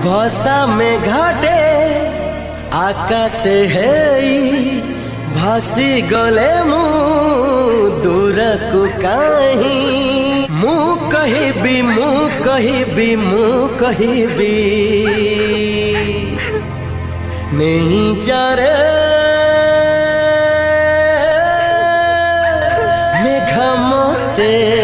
भाषा में घाटे आकाश है भासी गले मु दूर को कहीं मु कहबी नहीं जा रे मेघ मते